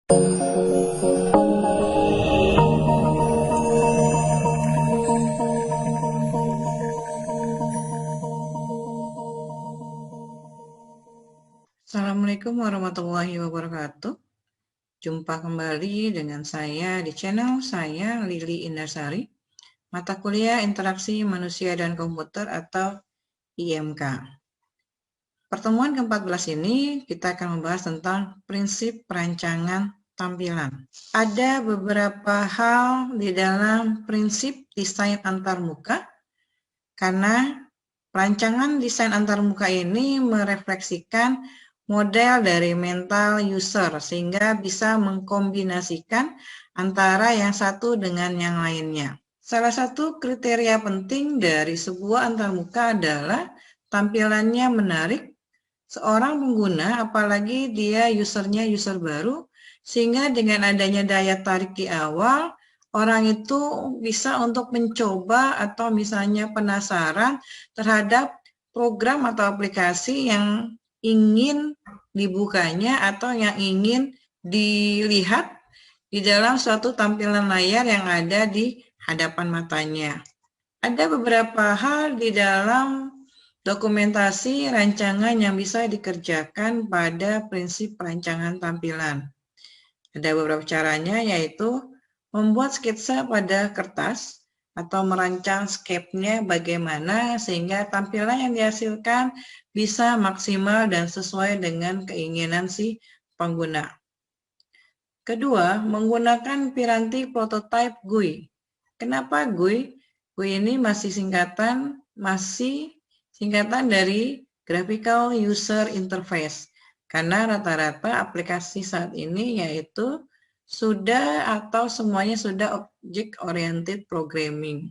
Assalamualaikum warahmatullahi wabarakatuh. Jumpa kembali dengan saya di channel saya, Lili Indarsari, mata kuliah Interaksi Manusia dan Komputer atau IMK. Pertemuan ke-14 ini kita akan membahas tentang prinsip perancangan tampilan. Ada beberapa hal di dalam prinsip desain antarmuka, karena perancangan desain antarmuka ini merefleksikan model dari mental user sehingga bisa mengkombinasikan antara yang satu dengan yang lainnya. Salah satu kriteria penting dari sebuah antarmuka adalah tampilannya menarik seorang pengguna, apalagi dia usernya user baru, sehingga dengan adanya daya tarik di awal, orang itu bisa untuk mencoba atau misalnya penasaran terhadap program atau aplikasi yang ingin dibukanya atau yang ingin dilihat di dalam suatu tampilan layar yang ada di hadapan matanya. Ada beberapa hal di dalam dokumentasi rancangan yang bisa dikerjakan pada prinsip perancangan tampilan. Ada beberapa caranya, yaitu membuat sketsa pada kertas atau merancang scape-nya bagaimana sehingga tampilan yang dihasilkan bisa maksimal dan sesuai dengan keinginan si pengguna. Kedua, menggunakan piranti prototype GUI. Kenapa GUI? GUI ini masih singkatan dari Graphical User Interface. Karena rata-rata aplikasi saat ini yaitu sudah atau semuanya sudah Object Oriented Programming.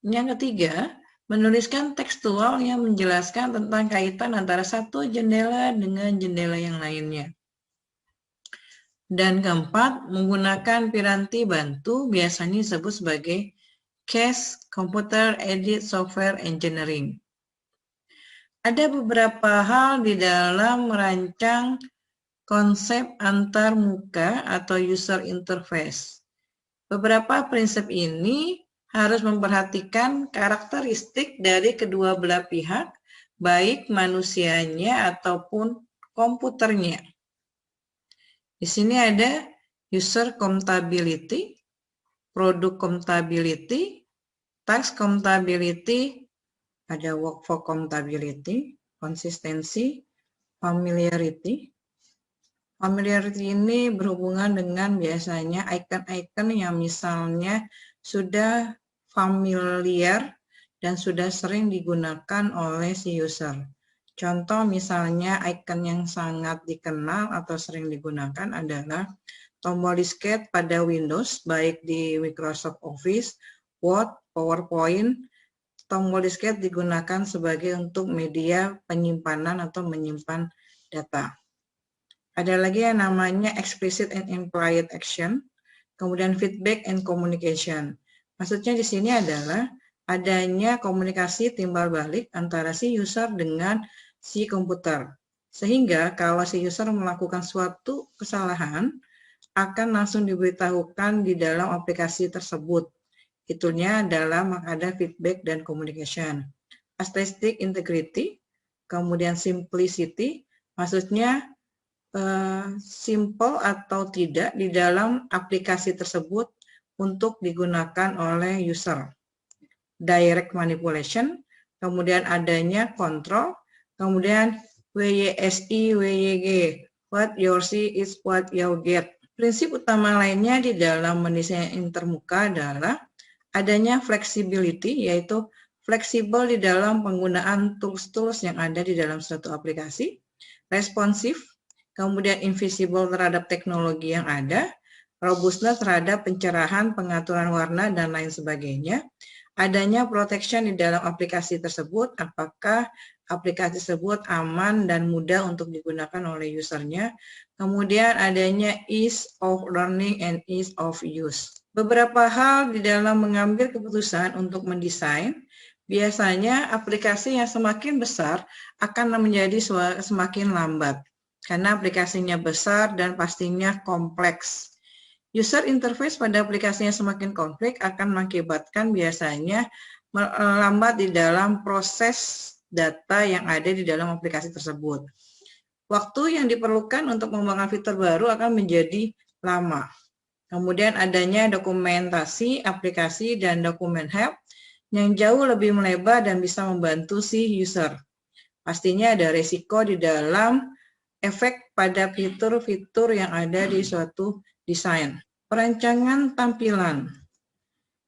Yang ketiga, menuliskan tekstual yang menjelaskan tentang kaitan antara satu jendela dengan jendela yang lainnya. Dan keempat, menggunakan piranti bantu biasanya disebut sebagai CAS, Computer Aided Software Engineering. Ada beberapa hal di dalam merancang konsep antarmuka atau user interface. Beberapa prinsip ini harus memperhatikan karakteristik dari kedua belah pihak, baik manusianya ataupun komputernya. Di sini ada user compatibility, product compatibility, task compatibility, ada workflow compatibility, konsistensi, familiarity. Familiarity ini berhubungan dengan biasanya icon-icon yang misalnya sudah familiar dan sudah sering digunakan oleh si user. Contoh misalnya icon yang sangat dikenal atau sering digunakan adalah tombol disket pada Windows, baik di Microsoft Office, Word, PowerPoint. Tombol disket digunakan sebagai untuk media penyimpanan atau menyimpan data. Ada lagi yang namanya explicit and implied action, kemudian feedback and communication. Maksudnya di sini adalah adanya komunikasi timbal balik antara si user dengan si komputer. Sehingga kalau si user melakukan suatu kesalahan, akan langsung diberitahukan di dalam aplikasi tersebut. Itunya adalah ada feedback dan communication. Aesthetic integrity, kemudian simplicity, maksudnya simple atau tidak di dalam aplikasi tersebut untuk digunakan oleh user. Direct manipulation, kemudian adanya kontrol, kemudian WYSI, WYG, what you see is what you get. Prinsip utama lainnya di dalam mendesain antarmuka adalah adanya flexibility, yaitu fleksibel di dalam penggunaan tools-tools yang ada di dalam suatu aplikasi, responsif, kemudian invisible terhadap teknologi yang ada, robustness terhadap pencerahan, pengaturan warna, dan lain sebagainya. Adanya protection di dalam aplikasi tersebut, apakah aplikasi tersebut aman dan mudah untuk digunakan oleh usernya. Kemudian adanya ease of learning and ease of use. Beberapa hal di dalam mengambil keputusan untuk mendesain, biasanya aplikasi yang semakin besar akan menjadi semakin lambat. karena aplikasinya besar dan pastinya kompleks. User interface pada aplikasinya semakin kompleks akan mengakibatkan biasanya melambat di dalam proses data yang ada di dalam aplikasi tersebut. Waktu yang diperlukan untuk mengembangkan fitur baru akan menjadi lama. Kemudian adanya dokumentasi aplikasi dan dokumen help yang jauh lebih melebar dan bisa membantu si user. Pastinya ada risiko di dalam efek pada fitur-fitur yang ada di suatu desain. Perancangan tampilan.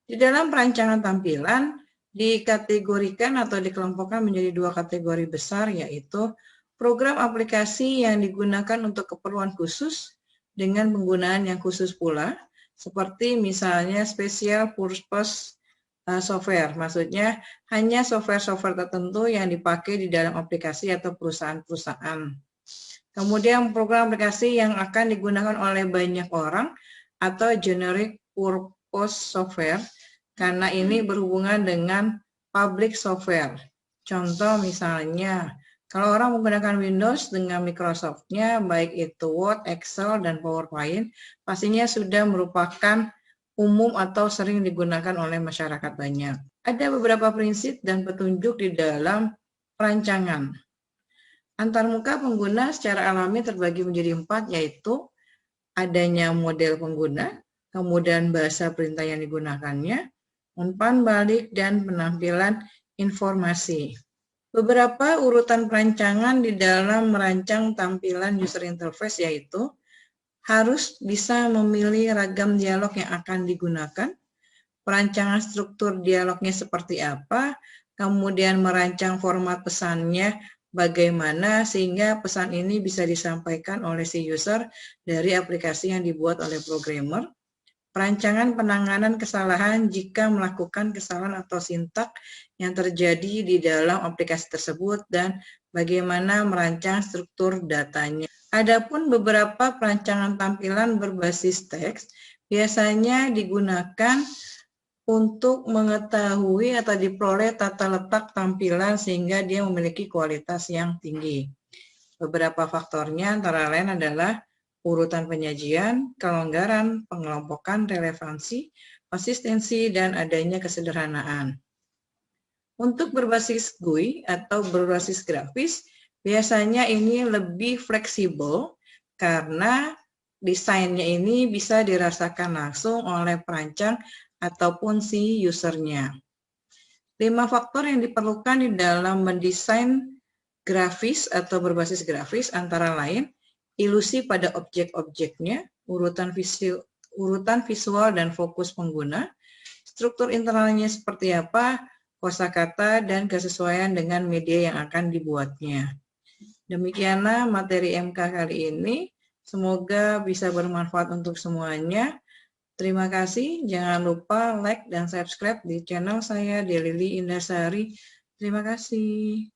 Di dalam perancangan tampilan dikategorikan atau dikelompokkan menjadi dua kategori besar, yaitu program aplikasi yang digunakan untuk keperluan khusus dengan penggunaan yang khusus pula, seperti misalnya special purpose software, maksudnya hanya software-software tertentu yang dipakai di dalam aplikasi atau perusahaan-perusahaan. Kemudian program aplikasi yang akan digunakan oleh banyak orang atau generic purpose software, karena ini berhubungan dengan public software. Contoh misalnya, kalau orang menggunakan Windows dengan Microsoft-nya, baik itu Word, Excel, dan PowerPoint, pastinya sudah merupakan umum atau sering digunakan oleh masyarakat banyak. Ada beberapa prinsip dan petunjuk di dalam perancangan. Antarmuka pengguna secara alami terbagi menjadi 4, yaitu adanya model pengguna, kemudian bahasa perintah yang digunakannya, umpan balik, dan penampilan informasi. Beberapa urutan perancangan di dalam merancang tampilan user interface yaitu harus bisa memilih ragam dialog yang akan digunakan, perancangan struktur dialognya seperti apa, kemudian merancang format pesannya bagaimana sehingga pesan ini bisa disampaikan oleh si user dari aplikasi yang dibuat oleh programmer. Perancangan penanganan kesalahan jika melakukan kesalahan atau sintak yang terjadi di dalam aplikasi tersebut dan bagaimana merancang struktur datanya. Adapun beberapa perancangan tampilan berbasis teks biasanya digunakan untuk mengetahui atau diperoleh tata letak tampilan sehingga dia memiliki kualitas yang tinggi. Beberapa faktornya antara lain adalah urutan penyajian, kelonggaran, pengelompokan, relevansi, konsistensi, dan adanya kesederhanaan. Untuk berbasis GUI atau berbasis grafis, biasanya ini lebih fleksibel karena desainnya ini bisa dirasakan langsung oleh perancang ataupun si usernya. 5 faktor yang diperlukan di dalam mendesain grafis atau berbasis grafis antara lain ilusi pada objek-objeknya, urutan visual dan fokus pengguna, struktur internalnya seperti apa, kosakata, dan kesesuaian dengan media yang akan dibuatnya. Demikianlah materi MK kali ini. Semoga bisa bermanfaat untuk semuanya. Terima kasih. Jangan lupa like dan subscribe di channel saya, Lili Indarsari. Terima kasih.